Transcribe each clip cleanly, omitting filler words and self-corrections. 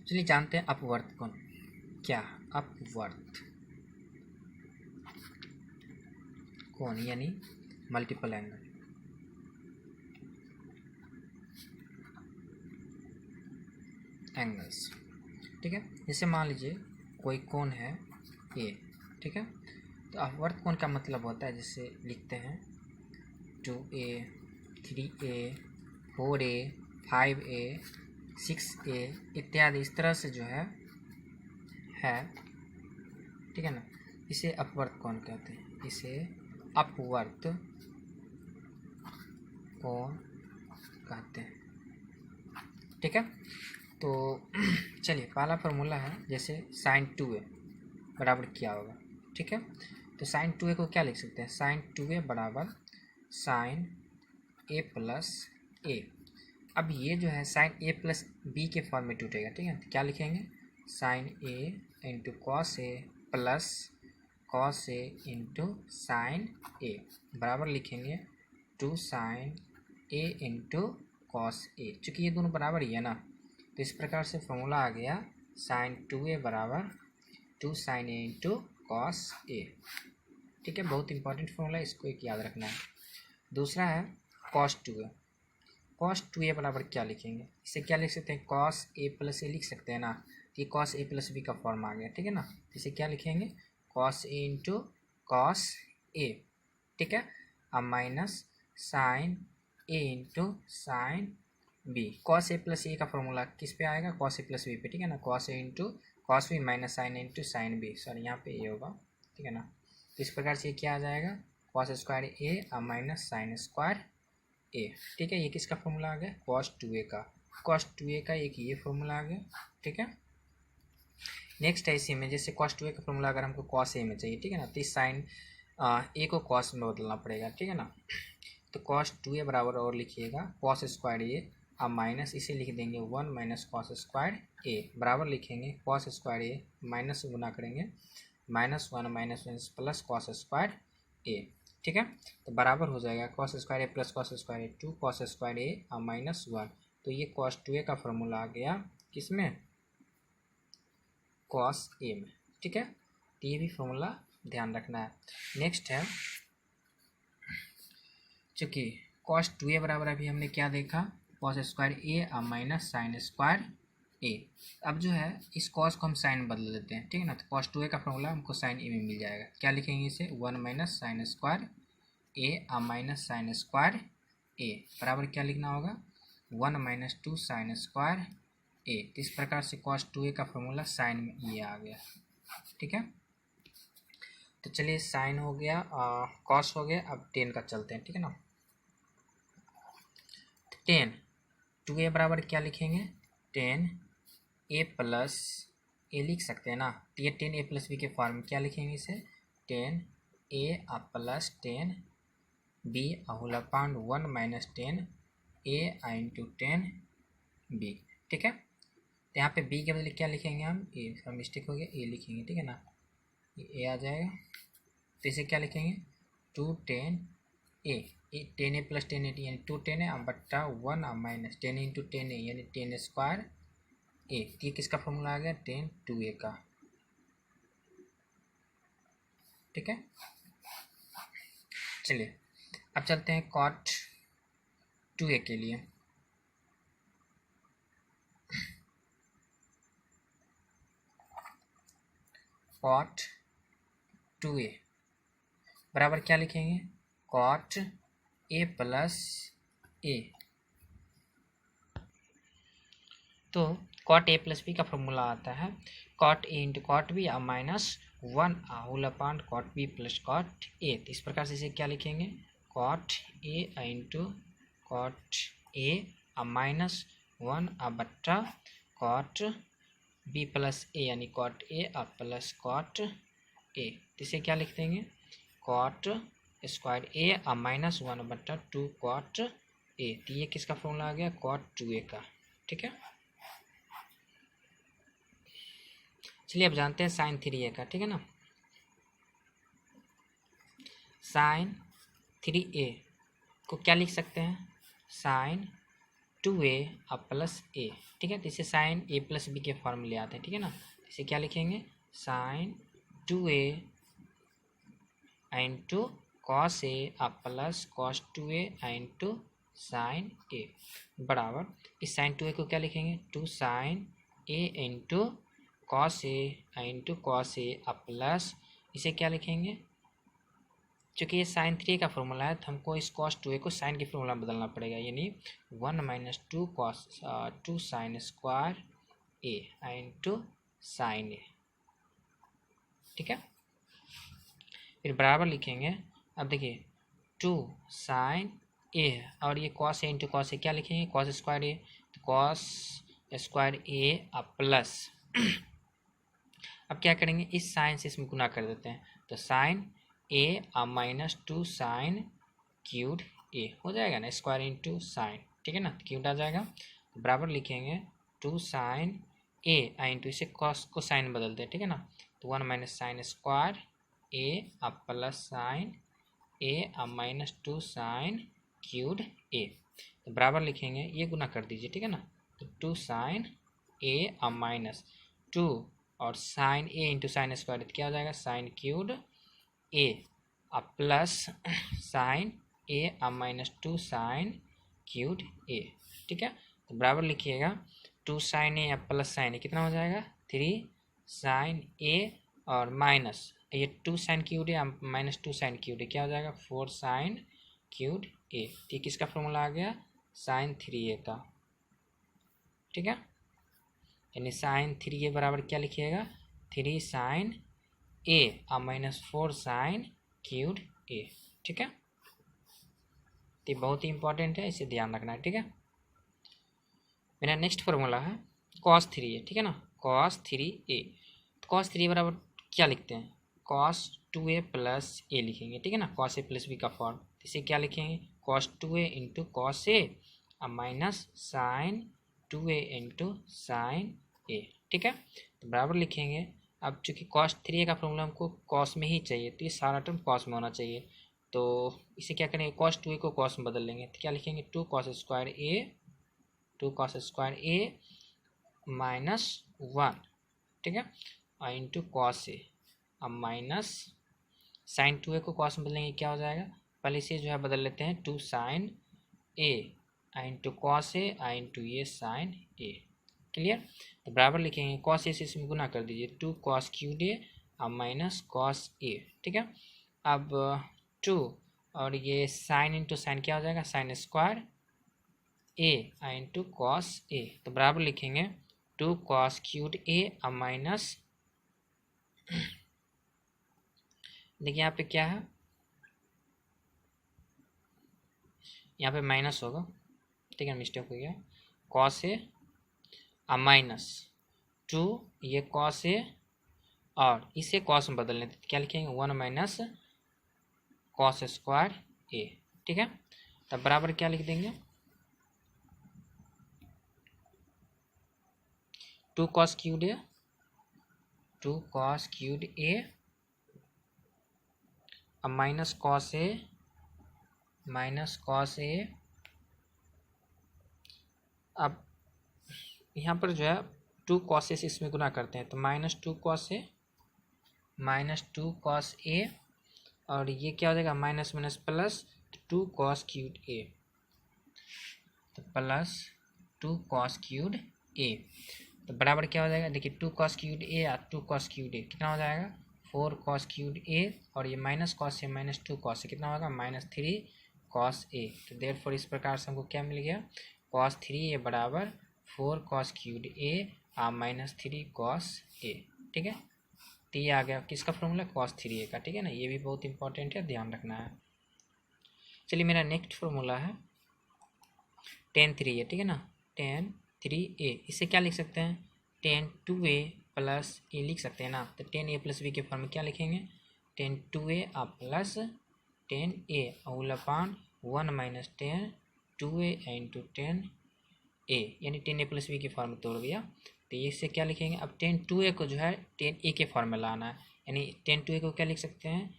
चलिए जानते हैं अपवर्त कोण क्या। अपवर्त कोण यानी मल्टीपल एंगल्स। ठीक है, जैसे मान लीजिए कोई कोण है ए। ठीक है, तो अपवर्त कोण का मतलब होता है, जैसे लिखते हैं 2a 3a 4a 5a 6a इत्यादि, इस तरह से जो है। ठीक है ना, इसे अपवर्त कोण कहते हैं, इसे अपवर्त कोण कहते हैं। ठीक है, तो चलिए पहला फॉर्मूला है, जैसे साइन 2a बराबर क्या होगा। ठीक है, तो साइन 2a को क्या लिख सकते हैं, साइन 2a बराबर साइन a प्लस ए। अब ये जो है साइन a प्लस बी के फॉर्म में टूटेगा। ठीक है, तो क्या लिखेंगे, sine a into cos A plus cos A into sine A बराबर लिखेंगे 2 sine A into cos A. चूँकि ये दोनों बराबर ही है ना, तो इस प्रकार से फॉर्मूला आ गया साइन 2a बराबर 2 साइन ए इंटू कॉस ए। ठीक है, बहुत इंपॉर्टेंट फॉर्मूला, इसको एक याद रखना है। दूसरा है कॉस 2a। कॉस 2a बराबर क्या लिखेंगे, इसे क्या लिख सकते हैं, कॉस ए प्लस ए लिख सकते हैं ना, तो ये कॉस ए प्लस बी का फॉर्म आ गया। ठीक है ना, इसे क्या लिखेंगे, कॉस ए इंटू कॉस ए। ठीक है, अब minus sine A into sine B. Cos A plus ए का फॉर्मूला किस पे आएगा, कॉस ए प्लस बी पे। ठीक है ना, cos A into cos B minus sine A into sine B, sorry यहाँ पे ए होगा। ठीक है ना, तो इस प्रकार से क्या आ जाएगा, कॉस स्क्वायर ए और माइनस साइन स्क्वायर ए। ठीक है, ये किसका फॉर्मूला आ गया, कॉस 2a का। कॉस 2a का एक ये फॉर्मूला आ गया। ठीक है, नेक्स्ट है इसी में, जैसे कॉस 2a का फॉर्मूला अगर हमको कॉस ए में चाहिए। ठीक है ना, तो इस साइन ए को कॉस में बदलना पड़ेगा। ठीक है ना, तो कॉस 2a बराबर और लिखिएगा कॉस स्क्वायर ए, अब माइनस इसे लिख देंगे 1 माइनस कॉस स्क्वायर ए बराबर लिखेंगे कॉस स्क्वायर ए माइनस से गुना करेंगे -1 -1 प्लस कॉस स्क्वायर ए। ठीक है, तो बराबर हो जाएगा कॉस स्क्वायर ए प्लस कॉस स्क्वायर ए 2 कॉस स्क्वायर ए और -1। तो ये कॉस 2a का फॉर्मूला आ गया किसमें, कॉस ए में। ठीक है, तो ये भी फॉर्मूला ध्यान रखना है। नेक्स्ट है, चूँकि कॉस 2a बराबर अभी हमने क्या देखा, कॉस स्क्वायर ए और माइनस साइन स्क्वायर ए। अब जो है इस कॉस को हम साइन बदल देते हैं। ठीक है ना, तो कॉस 2a का फॉर्मूला हमको साइन ए में मिल जाएगा। क्या लिखेंगे इसे, 1 माइनस साइन स्क्वायर ए और माइनस साइन स्क्वायर ए बराबर क्या लिखना होगा, 1 माइनस 2 साइन स्क्वायर ए। इस प्रकार से कॉस 2a का फॉर्मूला साइन में ये आ गया। ठीक है, तो चलिए साइन हो गया, कॉस हो गया, अब टेन का चलते हैं। ठीक है ना, 10 2a बराबर क्या लिखेंगे, 10 a प्लस ए लिख सकते हैं ना, तो ये 10 a प्लस बी के फॉर्म में क्या लिखेंगे इसे, 10 a plus 10 b whole upon 1 minus 10 a into 10 b। ठीक है, तो यहाँ पे b के बदले क्या लिखेंगे हम, a, थोड़ा मिस्टेक हो गया, a लिखेंगे। ठीक है ना, ये a आ जाएगा, तो इसे क्या लिखेंगे 2 10 a 10 a प्लस 10 a यानी 2 10 a बट्टा 1 माइनस 10 इंटू 10 a यानी 10 स्क्वायर ए। ये किसका फॉर्मूला आ गया, 10 2a का। ठीक है, चलिए अब चलते हैं कॉट 2a के लिए। कॉट 2a बराबर क्या लिखेंगे, कॉट a प्लस ए। तो कॉट ए प्लस बी का फॉर्मूला आता है cot A into cot B और minus 1 whole upon cot B plus cot A. तो इस प्रकार से इसे क्या लिखेंगे, cot A into cot A और माइनस 1 बट्टा कॉट बी प्लस ए यानी कॉट ए और प्लस कॉट ए। तो इसे क्या लिख देंगे, कॉट स्क्वायर ए और माइनस 1 बट्टा 2 कॉट ए। तो ये किसका फॉर्मूला आ गया, कॉट 2a का। ठीक है, चलिए अब जानते हैं साइन 3a का। ठीक है ना, साइन 3a को क्या लिख सकते हैं, साइन 2a अब प्लस a, ठीक है। तो इसे साइन a प्लस b के फॉर्म में ले आते हैं, ठीक है ना। इसे क्या लिखेंगे, sine 2a into cos a अब plus cos 2a into sine a बराबर, इस साइन 2a को क्या लिखेंगे, 2 sine a into cos a into cos a अब प्लस, इसे क्या लिखेंगे, चूँकि ये साइन 3 का फॉर्मूला है तो हमको इस कॉस 2a को साइन की फॉर्मूला में बदलना पड़ेगा, यानी 1 minus 2 cos 2 sine square a into sine a, ठीक है। फिर बराबर लिखेंगे, अब देखिए 2 साइन a है और ये cos a into cos a क्या लिखेंगे, कॉस स्क्वायर a, तो कॉस स्क्वायर a अब प्लस अब क्या करेंगे, इस साइन से इसमें गुना कर देते हैं, तो साइन a अब माइनस 2 साइन क्यूब a हो जाएगा ना, स्क्वायर इंटू साइन, ठीक है ना, क्यूब आ जाएगा। तो बराबर लिखेंगे 2 साइन a इंटू इसे कॉस को साइन बदलते हैं, ठीक है ना, तो 1 माइनस साइन स्क्वायर a अब प्लस साइन a अब माइनस 2 साइन क्यूब a, तो बराबर लिखेंगे, ये गुना कर दीजिए, ठीक है ना, तो 2 साइन a अब माइनस 2 और sine a into sine square क्या हो जाएगा, साइन क्यूब a अब प्लस साइन a अब माइनस 2 साइन क्यूब a, ठीक है। तो बराबर लिखिएगा 2 साइन a अब प्लस साइन a कितना हो जाएगा, 3 साइन a और माइनस ये 2 sine cube a minus 2 sine cube a क्या हो जाएगा, 4 साइन क्यूब a, ठीक, इसका फॉर्मूला आ गया साइन 3a का, ठीक है। यानी साइन 3a बराबर क्या लिखिएगा, 3 साइन a अब माइनस 4 साइन क्यूब a, ठीक है। तो बहुत ही इंपॉर्टेंट है, इसे ध्यान रखना है, ठीक है। मेरा नेक्स्ट फॉर्मूला है cos 3a, ठीक है ना, cos 3a, तो cos 3a बराबर क्या लिखते हैं, cos 2a प्लस a लिखेंगे, ठीक है ना, cos a प्लस b का फॉर्म, इसे क्या लिखेंगे, cos 2a into cos a अब minus sine 2a into sine a, ठीक है। तो बराबर लिखेंगे, अब चूँकि cos 3a का फॉर्मूला हमको cos में ही चाहिए, तो ये सारा टर्म cos में होना चाहिए, तो इसे क्या करेंगे, cos 2a को cos में बदल लेंगे, तो क्या लिखेंगे, 2 cos स्क्वायर a माइनस 1, ठीक है, और इंटू कॉस a अब माइनस साइन 2a को cos में बदलेंगे, क्या हो जाएगा, पहले इसे जो है बदल लेते हैं, 2 sine a into cos a into ये साइन a, क्लियर। तो बराबर लिखेंगे cos a से इसमें गुना कर दीजिए, 2 cos क्यूब a अब माइनस cos a, ठीक है। अब 2 और ये साइन इंटू साइन क्या हो जाएगा, sine square a into cos a, तो बराबर लिखेंगे 2 cos क्यूब a अब माइनस, देखिए यहाँ पे क्या है, यहाँ पे माइनस होगा, ठीक है, मिस्टेक हो गया, cos a अब माइनस 2 ये cos a और इसे cos में बदल लेते, क्या लिखेंगे, 1 माइनस cos स्क्वायर a, ठीक है। तब बराबर क्या लिख देंगे, 2 cos cube a, 2 cos cube a अब माइनस cos a, अब यहाँ पर जो है 2 cos a से इसमें गुना करते हैं, तो माइनस 2 cos a और ये क्या हो जाएगा, minus minus plus 2 cos cube a, तो प्लस 2 cos क्यूब a, तो बराबर क्या हो जाएगा, देखिए 2 cos क्यूब a और 2 cos क्यूब a कितना हो जाएगा, 4 cos क्यूब a और ये minus cos a minus 2 cos a कितना होगा, माइनस 3 cos a, तो देयरफॉर इस प्रकार से हमको क्या मिल गया, cos 3a बराबर 4 cos क्यूब a और माइनस 3 cos a, ठीक है। तो ये आ गया किसका फॉर्मूला, cos 3a का, ठीक है ना, ये भी बहुत इंपॉर्टेंट है, ध्यान रखना है। चलिए मेरा नेक्स्ट फॉर्मूला है tan 3a, ठीक है ना, tan 3a, इसे क्या लिख सकते हैं, tan 2a प्लस a लिख सकते हैं ना, तो tan a प्लस b के फॉर्म में क्या लिखेंगे, tan 2a plus tan a whole upon 1 minus tan 2a into tan a, यानी tan a प्लस b के फॉर्म में तोड़ दिया, तो ये से क्या लिखेंगे, अब tan 2a को जो है tan a के फॉर्म में लाना है, यानी tan 2a को क्या लिख सकते हैं,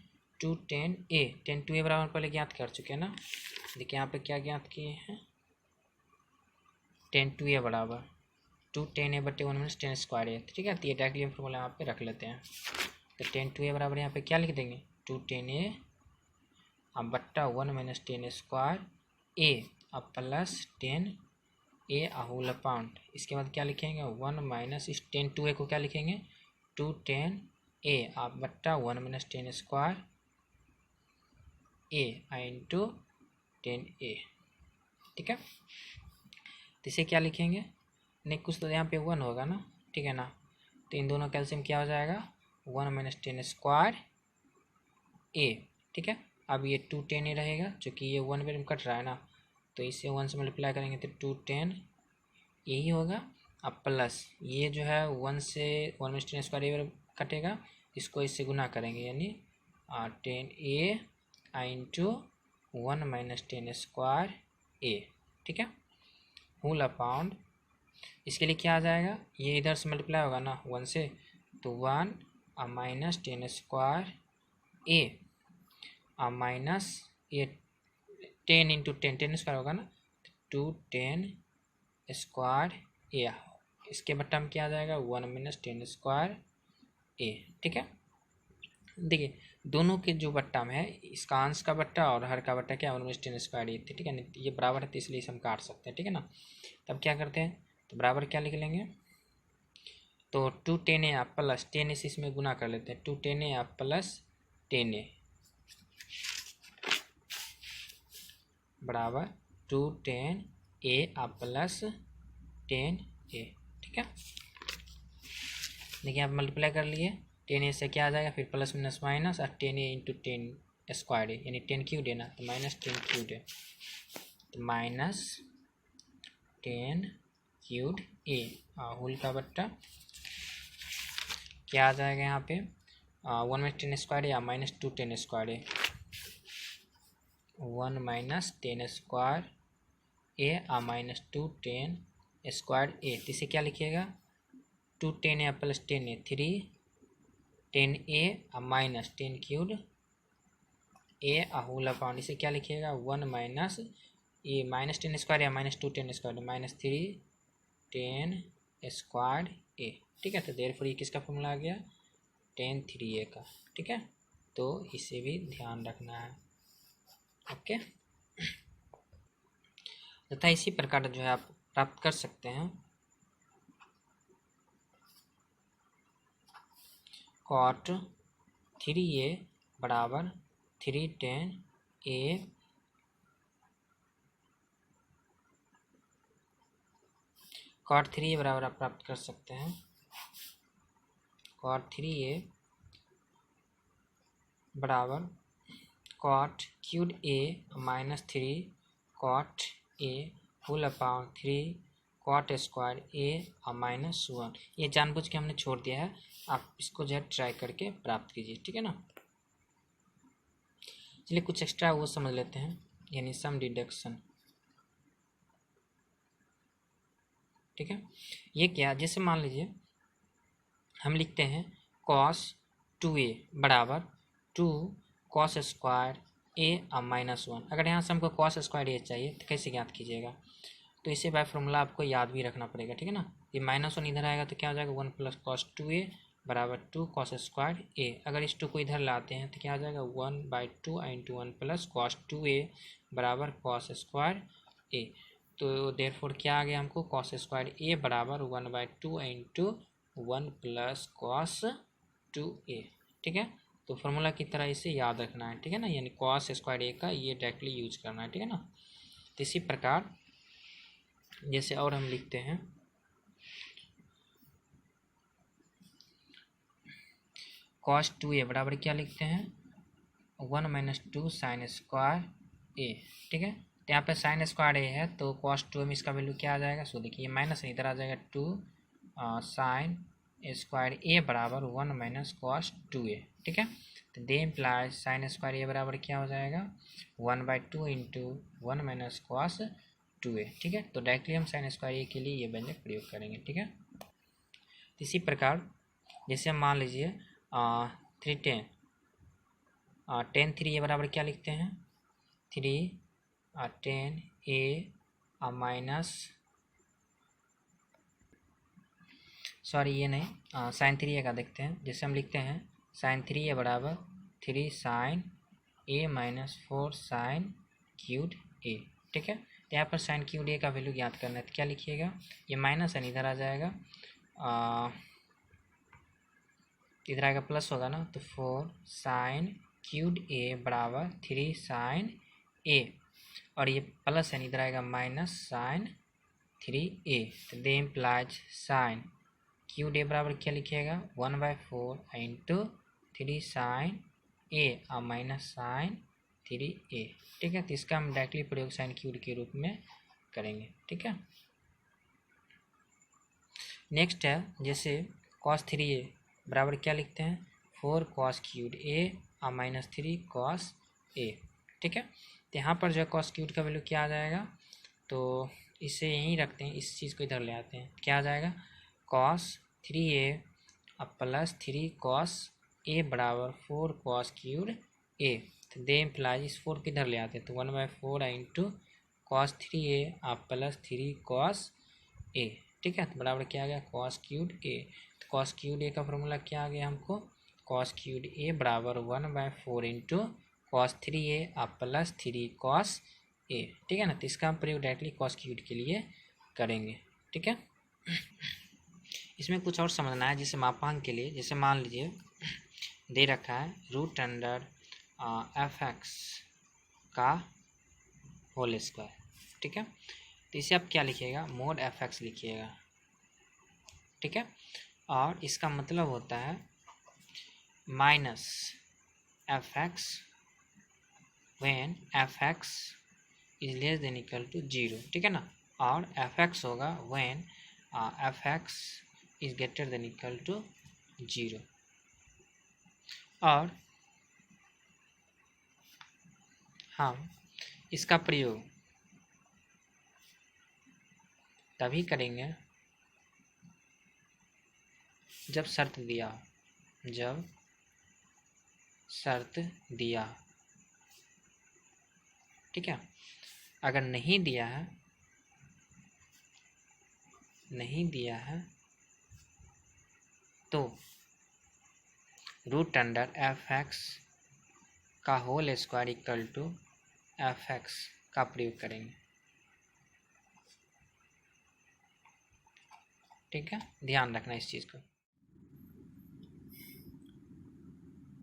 2 tan a बराबर पहले ज्ञात कर चुके हैं ना, देखिए यहाँ पे क्या ज्ञात किए हैं, टेन टू ए बराबर टू टेन ए बटे one minus tan square A, ठीक है। तो ये डायरेक्टली हम फॉर्मूला यहाँ पे रख लेते हैं। तो टेन टू ए बराबर यहाँ पे क्या लिख देंगे, टू टेन ए अब बट्टा वन माइनस टेन स्क्वायर ए अब प्लस टेन ए होल अपॉन, इसके बाद क्या लिखेंगे, वन माइनस इस टेन टू ए को क्या लिखेंगे, टू टेन ए आप बट्टा वन माइनस टेन स्क्वायर ए इंटू टेन ए, ठीक है। तो इसे क्या लिखेंगे, नहीं कुछ तो यहाँ पे वन होगा ना, ठीक है ना। तो इन दोनों कैल्शियम क्या हो जाएगा, one minus tan square A, ठीक है। अब ये टू टेन ए रहेगा, चूँकि ये वन पे कट रहा है ना, तो इसे वन से मल्टीप्लाई करेंगे तो टू टेन ए ही होगा। अब प्लस ये जो है वन से one minus tan square A कटेगा, इसको इससे गुना करेंगे, यानी tan A into one minus tan square A, ठीक है, होल अपॉन। इसके लिए क्या आ जाएगा, ये इधर से मल्टीप्लाई होगा ना वन से, तो one minus tan square A minus ये ten into ten, ten square होगा ना, टू टेन स्क्वायर ए, इसके बट्टा में क्या आ जाएगा, one minus tan square A, ठीक है। देखिए दोनों के जो बट्टा में है, इसका अंश का बट्टा और हर का बट्टा क्या है, one minus tan square A, ठीक है। ये बराबर है तो इसलिए इसे हम काट सकते हैं, ठीक है ना। तब क्या करते हैं, तो बराबर क्या लिख लेंगे, तो टू टेन ए आप प्लस टेन ए से इसमें गुना कर लेते हैं, टू टेन ए आप प्लस टेन ए बराबर टू टेन ए आप प्लस टेन ए, ठीक है। देखिए आप मल्टीप्लाई कर लिए, टेन ए से क्या आ जाएगा, फिर प्लस माइनस माइनस और ten A into ten square ए, यानी टेन क्यूब है ना, तो माइनस टेन क्यूब है, तो minus tan cube A whole का बट्टा क्या आ जाएगा यहाँ पे, वन माइनस टेन स्क्वायर या minus two tan square A, one minus tan square A minus two tan square A. तो इसे क्या लिखिएगा, two tan A plus tan A, three tan A minus tan cube A whole upon, इसे क्या लिखिएगा, one minus A minus tan square या minus two tan square minus three ten square A, ठीक है। तो देयरफॉर ये किसका formula आ गया, टेन थ्री ए का, ठीक है। तो इसे भी ध्यान रखना है, ओके। तथा इसी प्रकार जो है आप प्राप्त कर सकते हैं कॉट थ्री ए बराबर three tan A cot three A बराबर आप प्राप्त कर सकते हैं कॉट थ्री ए बराबर cot cube A minus three cot A whole upon three cot square A minus one. ये जानबूझ के हमने छोड़ दिया है, आप इसको जो है ट्राई करके प्राप्त कीजिए, ठीक है ना। चलिए कुछ एक्स्ट्रा वो समझ लेते हैं, यानी सम डिडक्शन, ठीक है। ये क्या, जैसे मान लीजिए हम लिखते हैं कॉस टू ए बराबर two cos square A minus one. अगर यहाँ से हमको कॉस स्क्वायर ए चाहिए तो कैसे ज्ञात कीजिएगा, तो इसे बाय फॉर्मूला आपको याद भी रखना पड़ेगा, ठीक है ना। ये माइनस वन इधर आएगा तो क्या हो जाएगा, one plus cos two A बराबर टू कॉस स्क्वायर ए। अगर इस टू को इधर लाते हैं तो क्या हो जाएगा, one by two into one plus cos two A बराबर कॉस स्क्वायर ए। तो देयरफॉर क्या आ गया हमको, कॉस स्क्वायर ए बराबर one by two into one plus cos two A, ठीक है। तो फार्मूला की तरह इसे याद रखना है, ठीक है ना, यानी कॉस स्क्वायर ए का ये डायरेक्टली यूज करना है, ठीक है ना। तो इसी प्रकार जैसे और हम लिखते हैं कॉस टू ए बराबर क्या लिखते हैं, one minus two sine square A, ठीक है। तो यहाँ पे साइन स्क्वायर ए है तो कॉस टू में इसका वैल्यू क्या आ जाएगा, सो देखिए माइनस इधर आ जाएगा टू साइन स्क्वायर ए बराबर one minus cos two A, ठीक है। तो they implies sine square A बराबर क्या हो जाएगा, one by two into one minus cos two A, ठीक है। तो डायरेक्टली हम साइन स्क्वायर ए के लिए ये व्यंजक प्रयोग करेंगे, ठीक है। इसी प्रकार जैसे हम मान लीजिए three ten ten three A बराबर क्या लिखते हैं, three tan A minus sorry ये नहीं, साइन 3a का देखते हैं। जैसे हम लिखते हैं साइन 3a बराबर 3 sine a minus 4 sine cubed a, ठीक है। तो यहाँ पर साइन क्यूड a का वैल्यू ज्ञात करना है, तो क्या लिखिएगा, ये माइनस है इधर आ जाएगा, इधर आएगा प्लस होगा ना, तो 4 साइन क्यूड a बराबर 3 साइन a, और ये प्लस है इधर आएगा माइनस साइन 3a, तो they implies sign cubed a बराबर क्या लिखिएगा 1/4 इंटू 3 साइन a और माइनस साइन 3a, ठीक है। तो इसका हम डायरेक्टली प्रयोग साइन क्यूड के रूप में करेंगे, ठीक है। नेक्स्ट है जैसे cos 3a बराबर क्या लिखते हैं 4 cos क्यूड a और माइनस 3 cos a, ठीक है। तो यहाँ पर जो है cos क्यूड का वैल्यू क्या आ जाएगा, तो इसे यहीं रखते हैं, इस चीज़ को इधर ले आते हैं, क्या आ जाएगा cos 3a और प्लस 3 cos a बराबर 4 cos क्यूड a, तो दे इम्प्लाइज इस 4 को इधर ले आते हैं, तो 1/4 इंटू cos 3a और प्लस 3 cos a, ठीक है। तो बराबर क्या आ गया cos क्यूड a, तो cos क्यूड a का फॉर्मूला क्या आ गया हमको, cos क्यूड a बराबर 1/4 इंटू cos 3a और प्लस 3 cos a, ठीक है ना। तो इसका हम प्रयोग डायरेक्टली cos क्यूड के लिए करेंगे, ठीक है। इसमें कुछ और समझना है, जैसे मापांक के लिए, जैसे मान लीजिए दे रखा है रूट अंडर f(x) का होल स्क्वायर, ठीक है। तो इसे आप क्या लिखिएगा मोड f(x) लिखिएगा, ठीक है। और इसका मतलब होता है minus f(x) when f(x) is less than equal to 0, ठीक है ना। और f(x) होगा when f(x) is greater than equal to 0। और हम इसका प्रयोग तभी करेंगे जब शर्त दिया, जब शर्त दिया, ठीक है। अगर नहीं दिया है, नहीं दिया है तो रूट अंडर f(x) का whole square equal to f(x) का प्रयोग करेंगे, ठीक है। ध्यान रखना इस चीज़ को।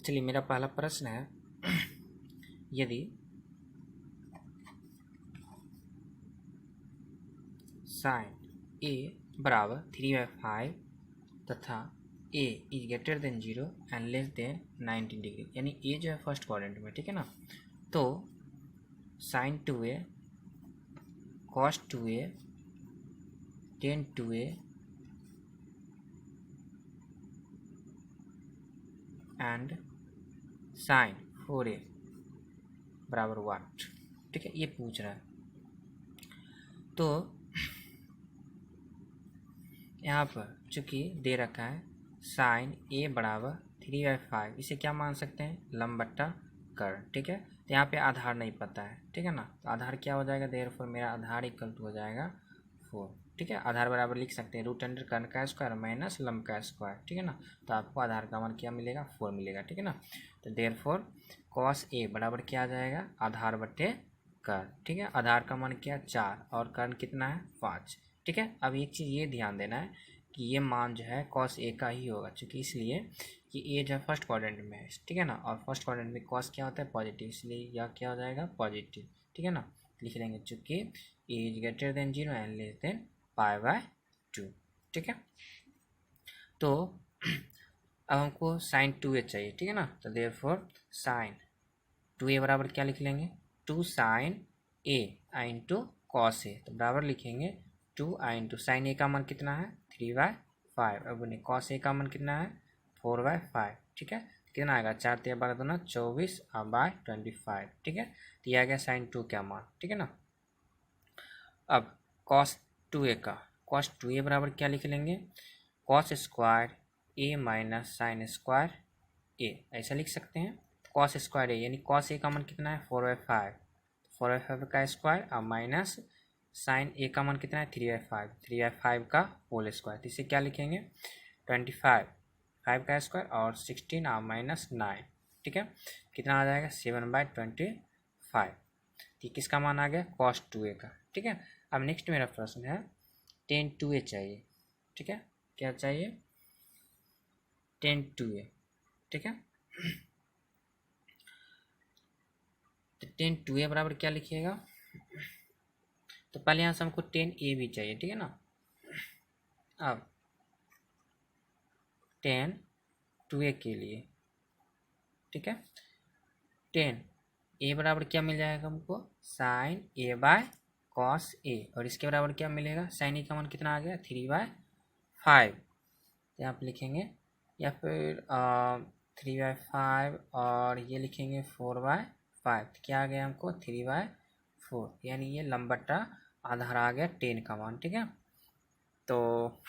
चलिए मेरा पहला प्रश्न है, यदि साइन a बराबर 3/5 तथा a is greater than 0 and less then 90 degree, यानी a जो है फर्स्ट क्वाड्रेंट में, ठीक है ना। तो sine 2a cos 2a tan 2a and sine 4a बराबर वाट, ठीक है, ये पूछ रहा है। तो यहाँ पर चूँकि दे रखा है साइन a बराबर 3/5, इसे क्या मान सकते हैं लंब बट्टा कर्ण, ठीक है। तो यहाँ पे आधार नहीं पता है, ठीक है ना। तो आधार क्या हो जाएगा, देयरफॉर मेरा आधार इक्वल टू हो जाएगा 4, ठीक है। आधार बराबर लिख सकते हैं रूट अंडर कर्ण का स्क्वायर माइनस लंब का स्क्वायर, ठीक है ना। तो आपको आधार का मान क्या मिलेगा 4 मिलेगा, ठीक है ना। तो देयरफॉर cos a बराबर क्या आ जाएगा आधार बट्टे कर्ण, ठीक है। आधार का मान क्या 4 और कर्ण कितना है 5, ठीक है। अब एक चीज़ ये ध्यान देना है कि ये मान जो है cos a का ही होगा, चूँकि इसलिए कि a जो है फर्स्ट क्वाड्रेंट में है, ठीक है ना। और फर्स्ट क्वाड्रेंट में cos क्या होता है पॉजिटिव, इसलिए यह क्या हो जाएगा पॉजिटिव, ठीक है ना। लिख लेंगे चूँकि a is greater than 0 and less than π/2, ठीक है। तो अब हमको साइन 2a चाहिए, ठीक है ना। तो देयरफॉर साइन 2a बराबर क्या लिख लेंगे 2 sine a into cos a, तो बराबर लिखेंगे 2 इंटू साइन a का मान कितना है 3/5, अब नहीं कॉस a का मान कितना है 4/5, ठीक है। कितना आएगा 4 3 12 2 24 बाय 25, ठीक है। तो यह आ गया साइन 2 का मान, ठीक है ना। अब कॉस 2a का कॉस 2a बराबर क्या लिख लेंगे cos square a minus sine square a, ऐसा लिख सकते हैं। कॉस स्क्वायर a यानी कॉस a का मान कितना है 4/5, 4/5 का स्क्वायर और माइनस साइन ए का मान कितना है 3/5, 3/5 का होल स्क्वायर। तो इसे क्या लिखेंगे 25, 5 का स्क्वायर और 16 और -9, ठीक है, कितना आ जाएगा 7/25। तो किसका मान आ गया cos 2a का, ठीक है। अब नेक्स्ट मेरा प्रश्न है tan 2a चाहिए, ठीक है, क्या चाहिए tan 2a, ठीक है। तो tan 2a बराबर क्या लिखिएगा, तो पहले यहाँ से हमको tan a भी चाहिए, ठीक है ना। अब tan 2a के लिए, ठीक है, tan a बराबर क्या मिल जाएगा हमको sin a/cos a, और इसके बराबर क्या मिलेगा sin a का मान कितना आ गया 3/5। तो यहाँ पे लिखेंगे, या फिर 3/5 और ये लिखेंगे 4/5। तो क्या आ गया हमको 3/4, यानी ये लंबटा आधार आ गया 10 का मान, ठीक है। तो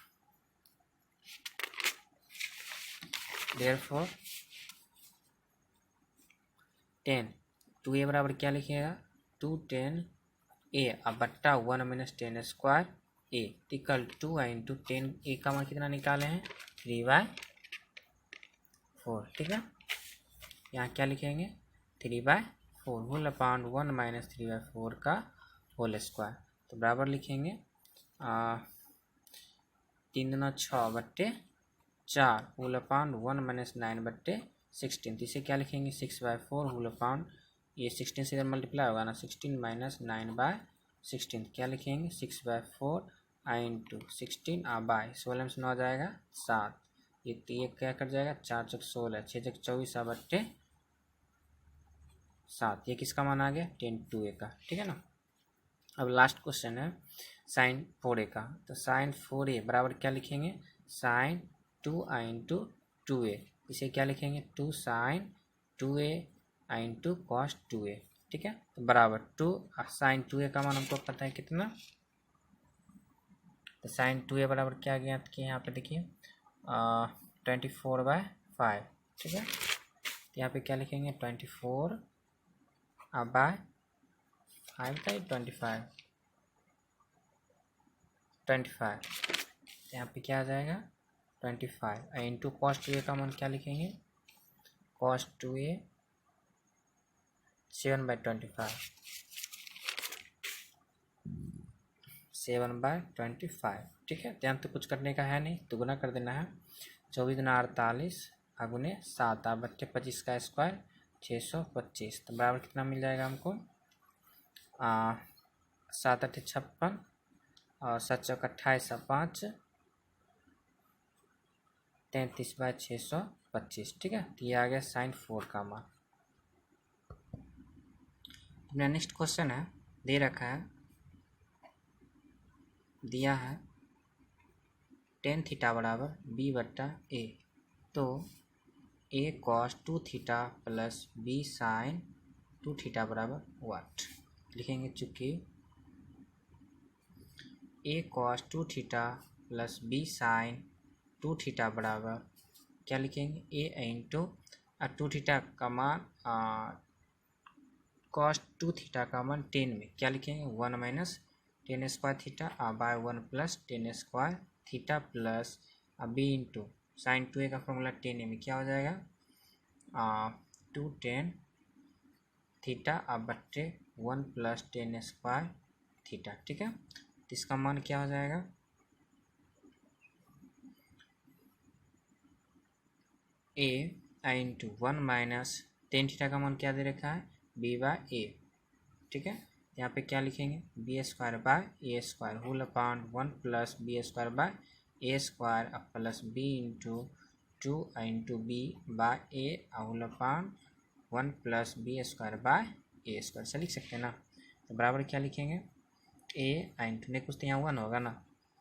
देयरफॉर tan 2a बराबर क्या लिखिएगा 2 tan a अब बट्टा 1 - tan square a equal 2 into tan a का मान कितना निकाले हैं 3/4, ठीक है। यहाँ क्या लिखेंगे 3/4 होल अपॉन 1 - 3/4 का होल स्क्वायर। तो बराबर लिखेंगे 3 दूना 6/4 होल अपॉन 1 - 9/16। तो इसे क्या लिखेंगे 6/4 होल अपॉन, ये 16 से इधर मल्टीप्लाई होगा ना 16 - 9/16। क्या लिखेंगे 6/4 इंटू 16 बाय 16 से 9 आ जाएगा 7, ये क्या कर जाएगा 4 × 16, 6 × 24 7। ये किसका मान आ गया tan 2a का, ठीक है ना। अब लास्ट क्वेश्चन है sin 4a का। तो sin 4a बराबर क्या लिखेंगे sin 2 इंटू 2a, इसे क्या लिखेंगे 2 sin 2a into cos 2a, ठीक है। तो बराबर 2 sin 2a का मान हमको पता है कितना, तो sin 2a बराबर क्या गया कि यहाँ पे देखिए 24/5, ठीक है। तो यहाँ पे क्या लिखेंगे 24/5 था 25। तो यहाँ पे क्या आ जाएगा 25 इंटू cos 2a का मान क्या लिखेंगे cos 2a 7/25, 7/25, ठीक है। ध्यान तो कुछ करने का है नहीं, दुगुना कर देना है 24 दूना 48 अगुने 7 बट्टे 25 का स्क्वायर 625। तो बराबर कितना मिल जाएगा हमको 7 × 8 = 56 और 7 × 4 = 28 और 5 33/625, ठीक है। तो ये आ गया sin 4 का मान। अपना नेक्स्ट क्वेश्चन है, दे रखा है, दिया है tan थीटा बराबर b/a, तो a cos 2 theta plus b sin 2 theta बराबर व्हाट लिखेंगे, चूँकि a cos 2 theta plus b sin 2 theta बराबर क्या लिखेंगे a इंटू 2 थीटा का मान cos 2 थीटा का मान 10 में क्या लिखेंगे 1 - tan square theta by 1 + tan square theta plus b into sine 2a का फॉर्मूला 10 में क्या हो जाएगा 2 tan थीटा बट्टे 1 + tan स्क्वायर थीटा, ठीक है। तो इसका मान क्या हो जाएगा a इंटू 1 - tan थीटा का मान क्या दे रखा है b/a, ठीक है। यहाँ पे क्या लिखेंगे b² / a² whole upon 1 + b² / a² plus b into 2 into b/a whole upon 1 + b² / a²। से लिख सकते हैं ना। तो बराबर क्या लिखेंगे a इंटू नहीं कुछ तो यहाँ 1 होगा ना,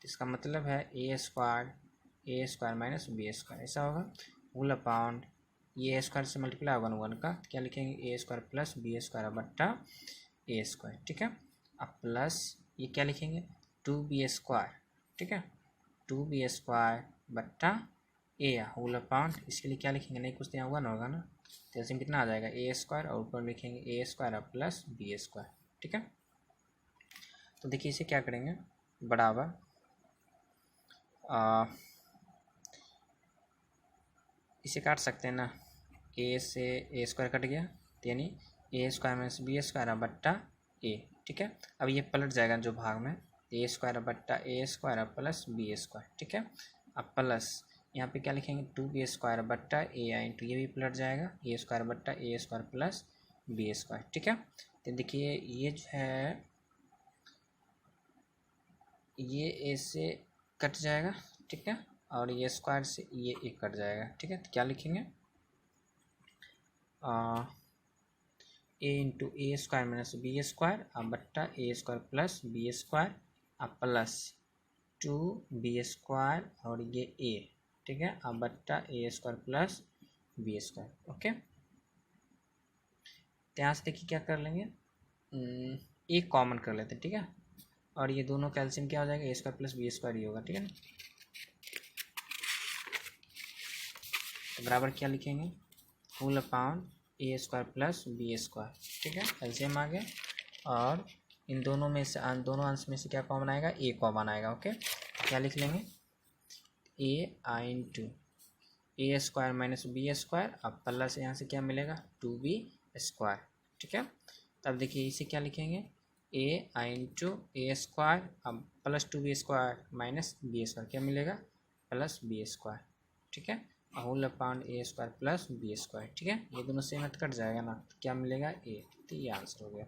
तो इसका मतलब है a² माइनस b², ऐसा होगा होल अपॉन ये a² से मल्टीप्लाई होगा 1 का, तो क्या लिखेंगे a² प्लस b² बट्टा a², ठीक है। अब प्लस ये क्या लिखेंगे 2b², ठीक है, 2b² बट्टा a होल अपॉन, इसके लिए क्या लिखेंगे नहीं कुछ तो यहाँ 1 होगा ना, तो ऐसे में कितना आ जाएगा a² और ऊपर लिखेंगे a² प्लस b², ठीक है। तो देखिए इसे क्या करेंगे, बराबर इसे काट सकते हैं ना, ए से ए स्क्वायर कट गया, तो यानी ए स्क्वायर माइनस बी स्क्वायर बट्टा ए। ठीक है, अब ये पलट जाएगा जो भाग में, ए स्क्वायर बट्टा A square plus B square. ठीक है, अब प्लस यहाँ पे क्या लिखेंगे, 2b स्क्वायर बट्टा ए इंटू, ये भी पलट जाएगा, ए स्क्वायर बट्टा A square plus B square. ठीक है, तो देखिए ये जो है ये ए से कट जाएगा। ठीक है, और ये स्क्वायर से ये एक कट जाएगा। ठीक है, तो क्या लिखेंगे, A into A square minus B square अब बट्टा A square plus B square अब प्लस 2b स्क्वायर और ये ए। ठीक है, अब बट्टा A square plus B square. Okay, तो यहाँ से देखिए क्या कर लेंगे, एक कॉमन कर लेते हैं। ठीक है, और ये दोनों कैल्शियम क्या हो जाएगा, ए स्क्वायर प्लस बी स्क्वायर ही होगा। ठीक है ना, तो बराबर क्या लिखेंगे, full upon a square plus B square. ठीक है, कैल्शियम आ गया, और इन दोनों में से दोनों अंश में से क्या कॉमन आएगा, ए कॉमन आएगा। ओके, क्या लिख लेंगे, ए i into A square minus B square अब प्लस यहाँ से क्या मिलेगा, 2b स्क्वायर। ठीक है, तब देखिए इसे क्या लिखेंगे, a i into A square अब plus 2b square minus B square, क्या मिलेगा, प्लस बी स्क्वायर। ठीक है, whole upon a square plus B square. ठीक है, ये दोनों सेम कट जाएगा ना, तो क्या मिलेगा, ए। तो ये आंसर हो गया।